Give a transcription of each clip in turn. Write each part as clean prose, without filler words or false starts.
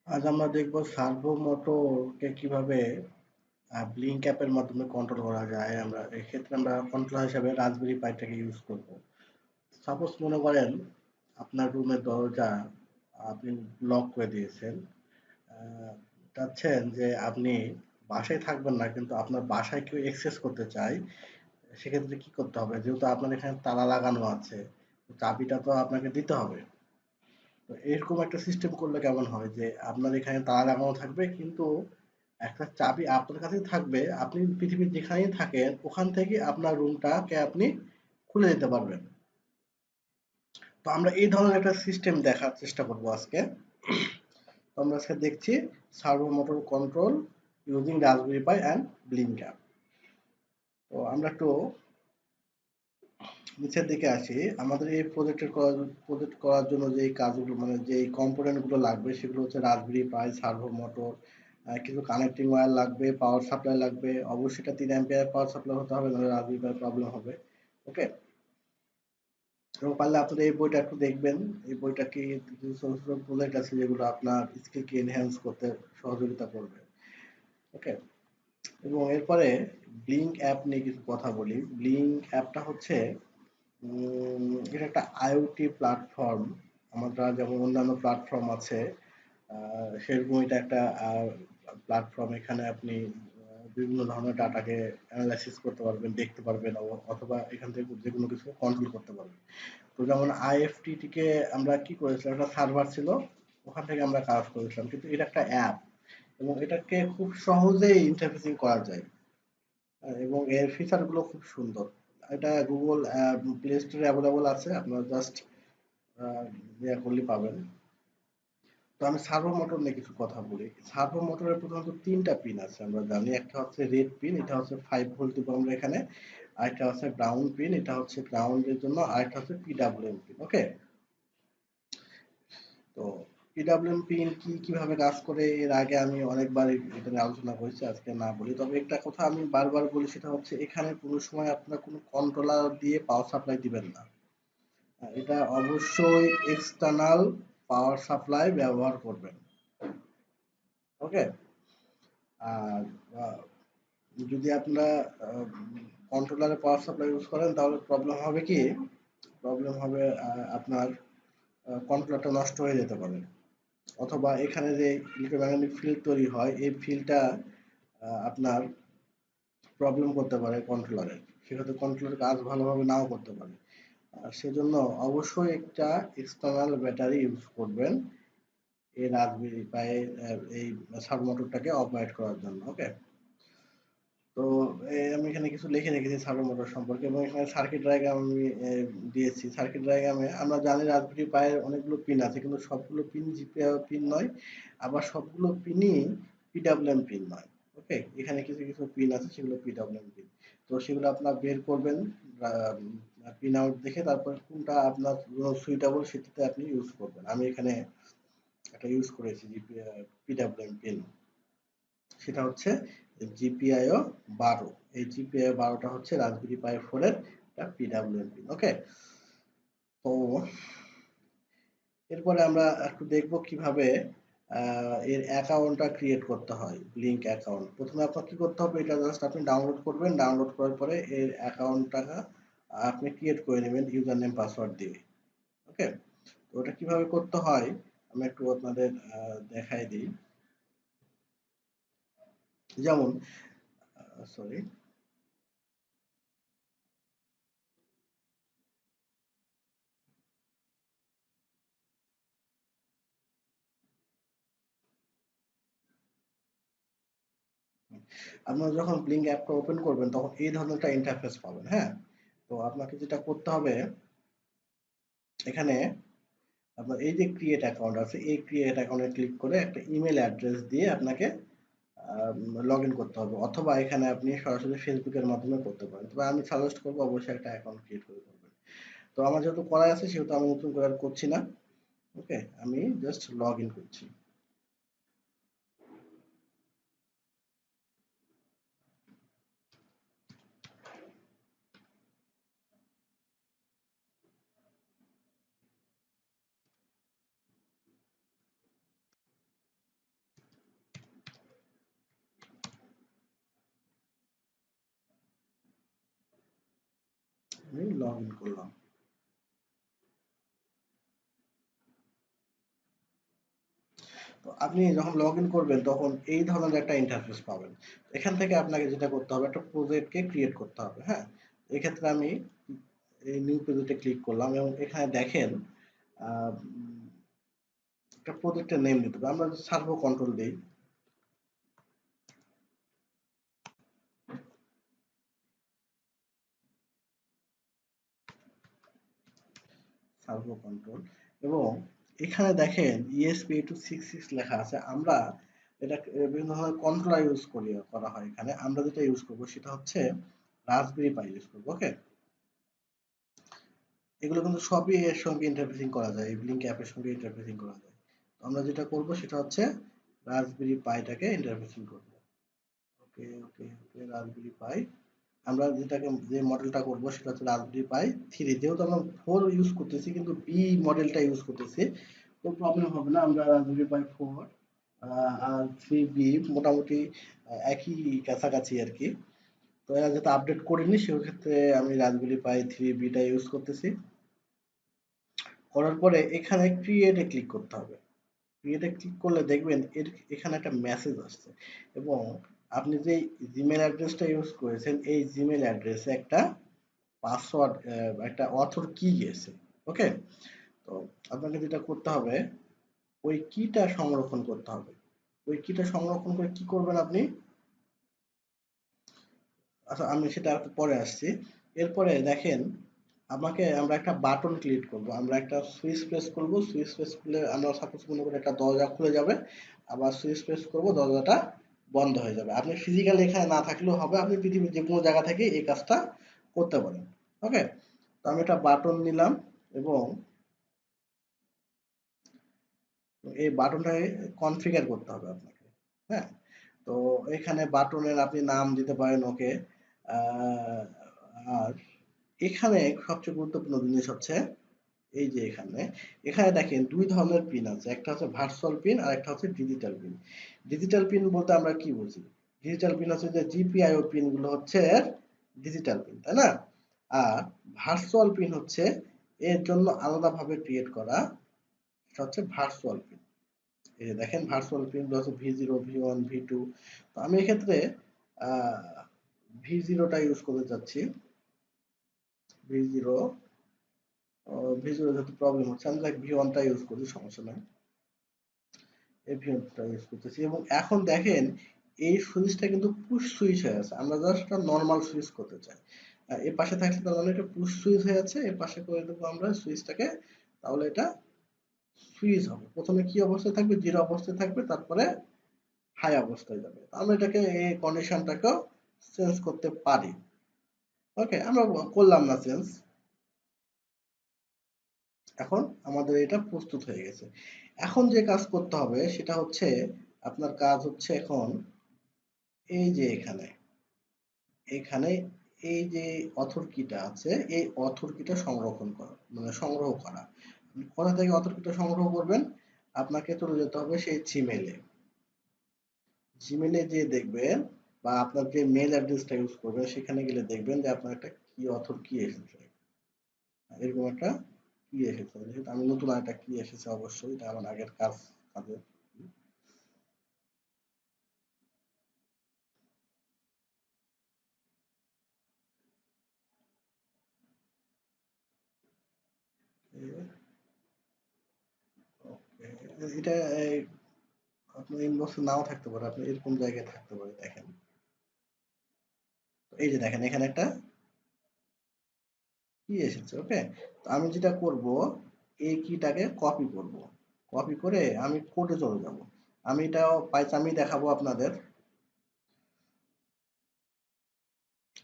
আজ আমরা দেখব সার্ভো মোটরকে কিভাবে ব্লিঙ্ক অ্যাপের মাধ্যমে কন্ট্রোল করা যায়। আমরা এক্ষেত্রে আমরা কন্ট্রোলার হিসাবে রাসবেরি পাইটাকে ইউজ করব। সাপোজ মনে করেন আপনার রুমের দরজা আপনি লক করে দিয়েছেন। আহ, চাচ্ছেন যে আপনি বাসায় থাকবেন না, কিন্তু আপনার বাসায় কেউ অ্যাক্সেস করতে চায়। সেক্ষেত্রে কি করতে হবে? যেহেতু আপনার এখানে তালা লাগানো আছে, চাবিটা তো আপনাকে দিতে হবে। তো এরকম একটা সিস্টেম করলে কেমন হয় যে আপনার এখানে তালা লাগানো থাকবে, কিন্তু একটা চাবি আপনার কাছেই থাকবে। আপনি পৃথিবীর যেখানেই থাকেন ওখান থেকে আপনার রুমটাকে আপনি খুলে দিতে পারবেন। তো আমরা এই ধরনের একটা সিস্টেম দেখার চেষ্টা করব আজকে। তো আমরা আজকে দেখছি servo motor control using raspberry pi and blink app. তো আমরা একটু নিচের দিকে আসি। আমাদের এই প্রজেক্ট করার জন্য যেই কাজগুলো মানে যেই কম্পোনেন্ট গুলো লাগবে সেগুলো হচ্ছে রাসবেরি পাই, সার্ভো মোটর, কিছু কানেক্টিং ওয়্যার লাগবে, পাওয়ার সাপ্লাই লাগবে। অবশ্যই এটা 3 অ্যাম্পিয়ার পাওয়ার সাপ্লাই হতে হবে, নাহলে রাসবেরি পাই প্রবলেম হবে। ওকে? এবং পারলে আপনারা এই বইটা একটু দেখবেন। এই বইটা কি কিছু ছোট, ছোট প্রজেক্ট আছে যেগুলো আপনার স্কিলকে এনহ্যান্স করতে সহযোগিতা করবে। ওকে? এবং এরপরে ব্লিঙ্ক অ্যাপ নিয়ে কিছু কথা বলি। ব্লিঙ্ক অ্যাপটা হচ্ছে এটা একটা আইওটি প্ল্যাটফর্ম। আমরা যেমন অন্যান্য প্ল্যাটফর্ম আছে, সেরকম এটা একটা প্ল্যাটফর্ম। এখানে আপনি বিভিন্ন ধরনের ডাটাকে অ্যানালাইসিস করতে পারবেন, দেখতে পারবেন, অথবা এখান থেকে যে কোনো কিছু কন্ট্রোল করতে পারবেন। তো যেমন আইএফটিটি কে আমরা কি করেছিলাম, একটা সার্ভার ছিল, ওখান থেকে আমরা কাজ করেছিলাম, কিন্তু এটা একটা অ্যাপ এবং এটাকে খুব সহজেই ইন্টারফেসিং করা যায়। এবং এর ফিচার গুলো খুব সুন্দর। এটা গুগল প্লে স্টোরে অ্যাভেলেবল আছে, আপনারা জাস্ট ইয়ে করলে পাবেন। তো আমি সার্ভো মোটর নিয়ে কিছু কথা বলি। সার্ভো মোটরের প্রধানত ৩ টা পিন আছে আমরা জানি। একটা হচ্ছে রেড পিন, এটা হচ্ছে 5 ভোল্ট দিব আমরা এখানে। আরেকটা হচ্ছে ব্রাউন পিন, এটা হচ্ছে গ্রাউন্ডের জন্য। আরেকটা হচ্ছে পিডব্লিউএম পিন। ওকে? তো পিডব্লিউএম পিন কিভাবে কাজ করে এর আগে আমি অনেকবার এটা নিয়ে আলোচনা করেছি, আজকে না বলি। তবে একটা কথা আমি বারবার বলি, সেটা হচ্ছে এখানে কোনো সময় আপনার কোনো কন্ট্রোলার দিয়ে পাওয়ার সাপ্লাই দিবেন না। এটা অবশ্যই এক্সটার্নাল পাওয়ার সাপ্লাই ব্যবহার করবেন। ওকে? আর যদি আপনারা কন্ট্রোলারে পাওয়ার সাপ্লাই ইউজ করেন তাহলে প্রবলেম হবে কি? প্রবলেম হবে আপনার কন্ট্রোলারটা নষ্ট হয়ে যেতে পারে। অথবা এখানে যে ইলেক্ট্রোম্যাগনেটিক ফিল্ড তৈরি হয় এই ফিল্ডটা আপনার প্রবলেম করতে পারে কন্ট্রোলারে। সেক্ষেত্রে কন্ট্রোলার কাজ ভালোভাবে নাও করতে পারে। সেজন্য অবশ্যই একটা এক্সটার্নাল ব্যাটারি ইউজ করবেন এই রাসবেরি পাই এই সাব মোটরটাকে অপারেট করার জন্য। ওকে? তো আমি এখানে কিছু লিখে রেখেছি সার্ভো মোটর সম্পর্কে, এবং এখানে সার্কিট ডায়াগ্রাম আমি দিয়েছি। সার্কিট ডায়াগ্রামে আমরা জানি রাসবেরি পাইয়ের অনেকগুলো পিন আছে, কিন্তু সবগুলো পিন জিপিআই পিন নয়, আবার সবগুলো পিনই পিডব্লিউএম পিন নয়। ওকে? এখানে কিছু কিছু পিন আছে সেগুলো পিডব্লিউএম পিন। তো সেগুলো আপনার বের করবেন পিন আউট দেখে, তারপর কোনটা আপনার সুইটেবল সেটাতে আপনি ইউজ করবেন। আমি এখানে একটা ইউজ করেছি পিডব্লিউএম পিন, সেটা হচ্ছে জিপিআইও 12। এই জিপিআইও 12টা হচ্ছে রাসবেরি পাই 4 এর একটা পিডব্লিউএম পিন। ওকে? তো এরপরে আমরা একটু দেখব কিভাবে এর অ্যাকাউন্টটা ক্রিয়েট করতে হয়, ব্লিঙ্ক অ্যাকাউন্ট। প্রথমে আপনার কি করতে হবে, এটা জাস্ট আপনি ডাউনলোড করবেন। ডাউনলোড করার পরে এর অ্যাকাউন্টটা আপনি ক্রিয়েট করে নেবেন ইউজার নেম পাসওয়ার্ড দিয়ে। ওকে? তো ওটা কিভাবে করতে হয় আমি একটু আপনাদের দেখাই দিই। যেমন সরি, আপনারা যখন ব্লিঙ্ক অ্যাপটা ওপেন করবেন তখন এই ধরনের একটা ইন্টারফেস পাবেন। হ্যাঁ? তো আপনাকে যেটা করতে হবে, এখানে আপনার এই যে ক্রিয়েট অ্যাকাউন্ট আছে, এই ক্রিয়েট অ্যাকাউন্টে ক্লিক করে একটা ইমেল অ্যাড্রেস দিয়ে আপনাকে লগ ইন করতে হবে, অথবা এখানে আপনি সরাসরি ফেসবুকের মাধ্যমে করতে পারেন। তবে আমি সাজেস্ট করবো অবশ্যই একটা অ্যাকাউন্ট ক্রিয়েট করে করবেন। তো আমার যেহেতু করা আছে সেহেতু আমি নতুন করে আর করছি না। ওকে? আমি জাস্ট লগ ইন করছি। লগ ইন করলাম। তো আপনি যখন লগ ইন করবেন তখন এই ধরনের একটা ইন্টারফেস পাবেন। এখান থেকে আপনাকে যেটা করতে হবে, একটা প্রজেক্টকে ক্রিয়েট করতে হবে। হ্যাঁ, এক্ষেত্রে আমি এই নিউ প্রজেক্টে ক্লিক করলাম এবং এখানে দেখেন একটা প্রজেক্টের নেম দিতে হবে। আমরা সার্ভো কন্ট্রোল দিই। সার্ভো কন্ট্রোল এবং এখানে দেখেন ESP8266 লেখা আছে। আমরা এটা বিভিন্ন ধরনের কন্ট্রোলার ইউজ করা হয় এখানে। আমরা যেটা ইউজ করব সেটা হচ্ছে রাসবেরি পাই ইউজ করব। ওকে, এগুলো কিন্তু সবই এর সঙ্গে ইন্টারফেসিং করা যায়, এই ব্লিঙ্ক অ্যাপের সঙ্গে ইন্টারফেসিং করা যায়। তো আমরা যেটা করব সেটা হচ্ছে রাসবেরি পাইটাকে ইন্টারফেসিং করব। ওকে ওকে ওকে, রাসবেরি পাই আমরা যে মডেলটা করব সেটা হচ্ছে রাসবেরি পাই 3। যেহেতু আমরা 4 ইউজ করতেছি কিন্তু বি মডেলটা ইউজ করতেছি, তো প্রবলেম হবে না। আমরা রাসবেরি পাই 4 আর 3B মোটামুটি একই কাছাকাছি আর কি। তো এরা যেটা আপডেট করিনি সেক্ষেত্রে আমি রাসবেরি পাই 3Bটা ইউজ করতেছি। করার পরে এখানে ক্রিয়েটে ক্লিক করতে হবে। ক্রিয়েটে ক্লিক করলে দেখবেন এখানে একটা মেসেজ আসছে এবং আপনি যে জিমেল অ্যাড্রেসটা ইউজ করেছেন এই জিমেল অ্যাড্রেসে একটা পাসওয়ার্ড, একটা অথর কি গেছে। ওকে, তো আপনাকে যেটা করতে হবে ওই কিটা সংরক্ষণ করতে হবে। ওই কিটা সংরক্ষণ করে কি করবেন আপনি, আচ্ছা আমি সেটা একটু পরে আসছি। এরপরে দেখেন আমরা একটা বাটন ক্লিক করব, আমরা একটা সুইচ প্রেস করব। সুইচ প্রেস করলে আমরা সাপোজ মনে করি একটা দরজা খুলে যাবে, আবার সুইচ প্রেস করব দরজাটা বন্ধ হয়ে যাবে। আপনি ফিজিক্যালি এখানে না থাকলেও হবে, আপনি পৃথিবীর যে কোনো জায়গা থেকে এই কাজটা করতে পারেন। ওকে, তো আমি একটা বাটন নিলাম এবং এই বাটনটাকে কনফিগার করতে হবে আপনাকে। হ্যাঁ, তো এখানে বাটনের আপনি নাম দিতে পারেন। ওকে, আর এখানে সবচেয়ে গুরুত্বপূর্ণ জিনিস হচ্ছে এই যে এখানে দেখেন 2 ধরনের পিন আছে। একটা হচ্ছে ভার্চুয়াল পিন আর একটা হচ্ছে ডিজিটাল পিন। ডিজিটাল পিন বলতে আমরা কি বুঝি? ডিজিটাল পিন হচ্ছে যে GPIO পিন গুলো হচ্ছে ডিজিটাল পিন, তাই না? আর ভার্চুয়াল পিন হচ্ছে এর জন্য আলাদাভাবে ক্রিয়েট করা, সেটা হচ্ছে ভার্চুয়াল পিন। এই যে দেখেন ভার্চুয়াল পিন গুলো হচ্ছে V0, V1, V2। তো আমি এক্ষেত্রে V0টা ইউজ করতে চাচ্ছি। V0 V0 যেহেতু প্রবলেম হচ্ছে আমি V1টা ইউজ করি, সমস্যা নাই। এই V1টা ইউজ করতেছি এবং এখন দেখেন এই সুইচটা কিন্তু পুশ সুইচ হয়ে আছে। আমরা জাস্ট একটা নরমাল সুইচ করতে চাই। এর পাশে থাকলে তার মানে এটা পুশ সুইচ হয়ে আছে, এর পাশে করে দেবো আমরা সুইচটাকে, তাহলে এটা সুইচ হবে। প্রথমে কি অবস্থায় থাকবে? 0 অবস্থায় থাকবে, তারপরে হাই অবস্থায় যাবে। আমরা এটাকে এই কন্ডিশনটাকেও চেঞ্জ করতে পারি। ওকে, আমরা করলাম না চেঞ্জ। এখন আমাদের এটা প্রস্তুত হয়ে গেছে। এখন যে কাজ করতে হবে সেটা হচ্ছে, আপনার কাজ হচ্ছে এখন এই যে এখানে এই যে অথর কিটা আছে এই অথর কিটা সংরক্ষণ করা, মানে সংগ্রহ করা। আপনি কোথা থেকে অথর কিটা সংগ্রহ করবেন? আপনাকে চলে যেতে হবে সেই জিমেলে। জিমেলে যেয়ে দেখবেন বা আপনার যে মেল অ্যাড্রেসটা ইউজ করবেন সেখানে গেলে দেখবেন যে আপনার একটা কি অথর কি এসেছে, এরকম একটা কি এসেছে। যেহেতু আমি নতুন একটা কি এসেছে, অবশ্যই এটা আমার আগের কাজের। এটা আপনার ইনবক্সে নাও থাকতে পারে, আপনি এরকম জায়গায় থাকতে পারে। দেখেন এই যে দেখেন এখানে একটা কি এসেছে। ওকে, তো আমি যেটা করব এই কিটাকে কপি করব। কপি করে আমি কোডে চলে যাব। আমি এটা আমি দেখাবো আপনাদের।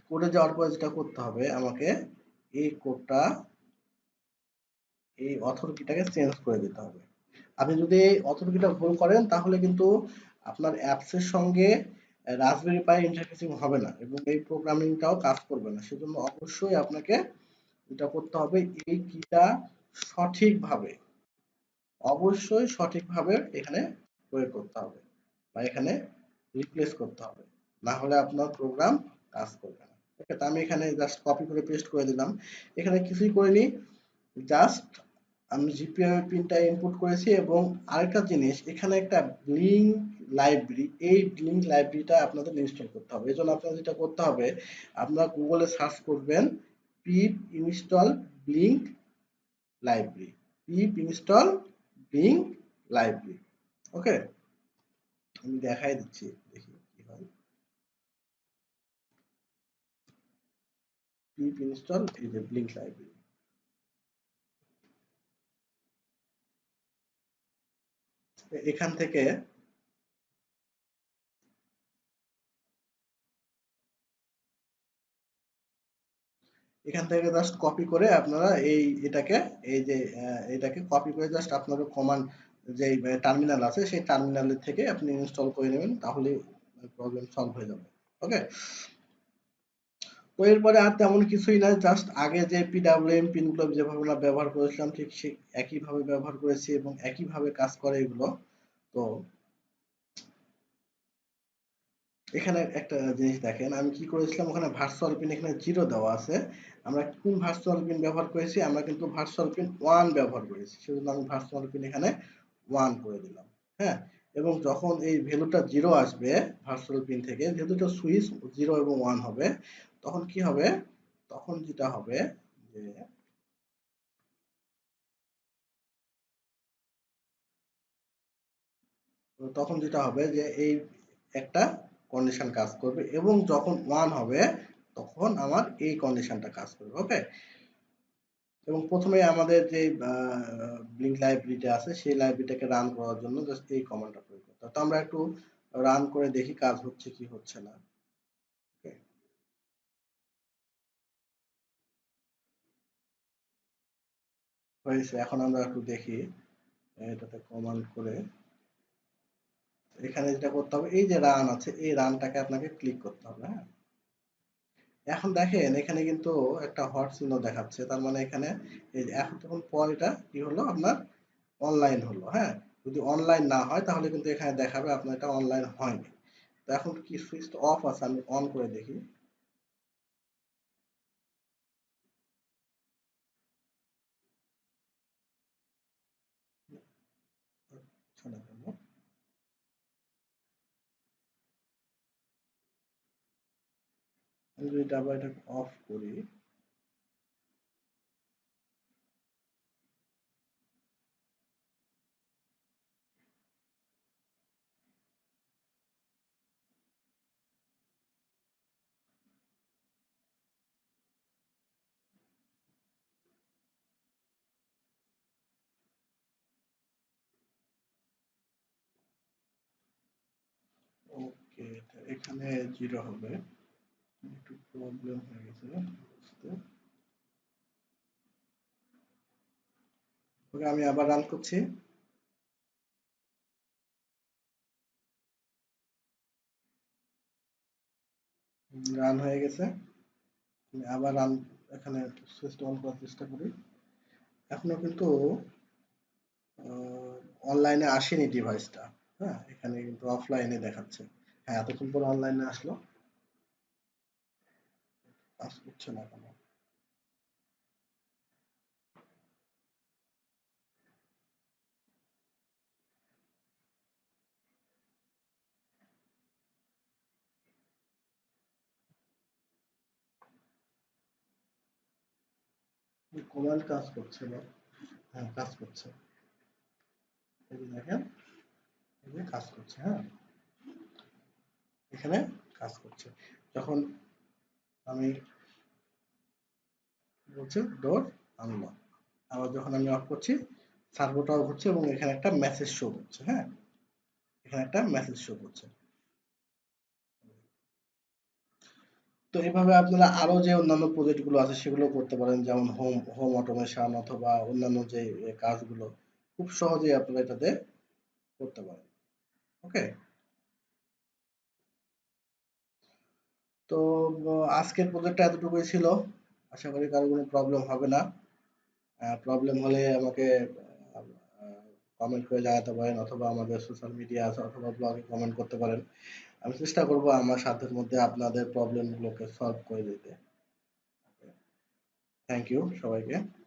কোডে যাওয়ার পরে যেটা করতে হবে আমাকে এই কোডটা এই অথর কিটাকে চেঞ্জ করে দিতে হবে। আপনি যদি এই অথর কিটা ভুল করেন তাহলে কিন্তু আপনার অ্যাপসের সঙ্গে রাসবেরি পাই ইন্টারফেসিং হবে না এবং এই প্রোগ্রামিংটাও কাজ করবে না। সেজন্য অবশ্যই আপনাকে এটা করতে হবে, এই কিটা সঠিকভাবে, অবশ্যই সঠিকভাবে এখানে প্রয়োগ করতে হবে বা এখানে রিপ্লেস করতে হবে। না হলে আপনার প্রোগ্রাম কাজ করবে না। ওকে, তো আমি এখানে জাস্ট কপি করে পেস্ট করে দিলাম। এখানে কিছুই করিনি, জাস্ট আমি জিপিআই পিনটা ইনপুট করেছি। এবং আরেকটা জিনিস, এখানে একটা ব্লিঙ্ক লাইব্রেরি, এই ব্লিঙ্ক লাইব্রেরিটা আপনাদের ইনস্টল করতে হবে। এই জন্য আপনাদের যেটা করতে হবে, আপনারা গুগলে সার্চ করবেন pip install blink library, pip install blink library. Okay, আমি দেখাই দিচ্ছি, দেখি কি হয়। পিপ ইনস্টল, এই যে ব্লিঙ্ক লাইব্রেরি, এখান থেকে জাস্ট কপি করে আপনারা এটাকে, এই যে এটাকে কপি করে জাস্ট আপনার কমান্ড, যে টার্মিনাল আছে সেই টার্মিনালের থেকে আপনি ইনস্টল করে নেবেন, তাহলে প্রবলেম সলভ হয়ে যাবে। ওকে, তো এরপরে আর তেমন কিছুই না, জাস্ট আগে যে পিডব্লিউএম পিনগুলো যেভাবে আমরা ব্যবহার করেছিলাম ঠিক সেই একইভাবে ব্যবহার করেছি এবং একইভাবে কাজ করে এগুলো। তো এখানে একটা জিনিস দেখেন, আমি কি করেছিলাম, ওখানে ভার্চুয়াল পিন এখানে 0 দেওয়া আছে। আমরা কোন ভার্চুয়াল পিন ব্যবহার করেছি? আমরা কিন্তু ভার্চুয়াল পিন 1 ব্যবহার করেছি। সেজন্য আমি ভার্চুয়াল পিন এখানে 1 করে দিলাম। হ্যাঁ? এবং যখন এই ভ্যালুটা 0 আসবে ভার্চুয়াল পিন থেকে, যেহেতু এটা সুইচ 0 এবং 1 হবে, তখন কি হবে? তখন যেটা হবে যে এই একটা কন্ডিশন কাজ করবে, এবং যখন 1 হবে তখন আমার এই কন্ডিশনটা কাজ করবে। ওকে, এবং প্রথমে আমাদের যে ব্লিঙ্ক লাইব্রেরিটা আছে সেই লাইব্রেরিটাকে রান করার জন্য জাস্ট এই কমান্ডটা প্রয়োগ করতে হবে। তো আমরা একটু রান করে দেখি কাজ হচ্ছে কি হচ্ছে না। ওকে, হয়েছে। এখন আমরা একটু দেখি এটাতে কমান্ড করে, এখানে যেটা করতে হবে, এই যে রান আছে এই রানটাকে আপনাকে ক্লিক করতে হবে। হ্যাঁ, এখন দেখেন এখানে কিন্তু একটা হট চিহ্ন দেখাচ্ছে, তার মানে এখানে এই যে এতক্ষণ পর এটা কি হলো, আপনার অনলাইন হলো। হ্যাঁ, যদি অনলাইন না হয় তাহলে কিন্তু এখানে দেখাবে আপনার এটা অনলাইন হয়নি। তো এখন কি সুইচটা অফ আছে, আমি অন করে দেখি। হচ্ছে না কেন? আমি যদি এটা আবার এটা অফ করি, ওকে, এখানে জিরো হবে, একটু প্রবলেম হয়ে গেছে বুঝতে। ওকে, আমি আবার রান করছি। রান হয়ে গেছে। আমি আবার রান, এখানে সুইচটা অন করার চেষ্টা করি। এখনো কিন্তু অনলাইনে আসেনি ডিভাইসটা। হ্যাঁ, এখানে কিন্তু অফলাইনে দেখাচ্ছে। হ্যাঁ, এতক্ষণ পর অনলাইনে আসলো, কাজ করছে না কেন? কমান্ড কাজ করছে না। হ্যাঁ, কাজ করছে। এই যে দেখেন, এই যে কাজ করছে। হ্যাঁ, এখানে কাজ করছে। যখন আমি বলছি ডোর আনলক, আবার যখন আমি অফ করছি সার্ভোটাও ঘুরছে এবং এখানে একটা মেসেজ শো করছে। হ্যাঁ, এখানে একটা মেসেজ শো করছে। তো এভাবে আপনারা আরো যে অন্যান্য প্রজেক্ট গুলো আছে সেগুলো করতে পারেন, যেমন হোম হোম অটোমেশন অথবা অন্যান্য যে কাজগুলো খুব সহজেই আপনারা এটাতে করতে পারেন। ওকে, তো আজকের প্রজেক্টটা এতটুকুই ছিল। আশা করি কারো কোনো প্রবলেম হবে না। প্রবলেম হলে আমাকে কমেন্ট করে জানাতে পারেন অথবা আমাদের সোশ্যাল মিডিয়া আছে অথবা ব্লগে কমেন্ট করতে পারেন। আমি চেষ্টা করব আমার সাধ্যের মধ্যে আপনাদের প্রবলেম গুলোকে সলভ করে দিতে। থ্যাংক ইউ সবাইকে।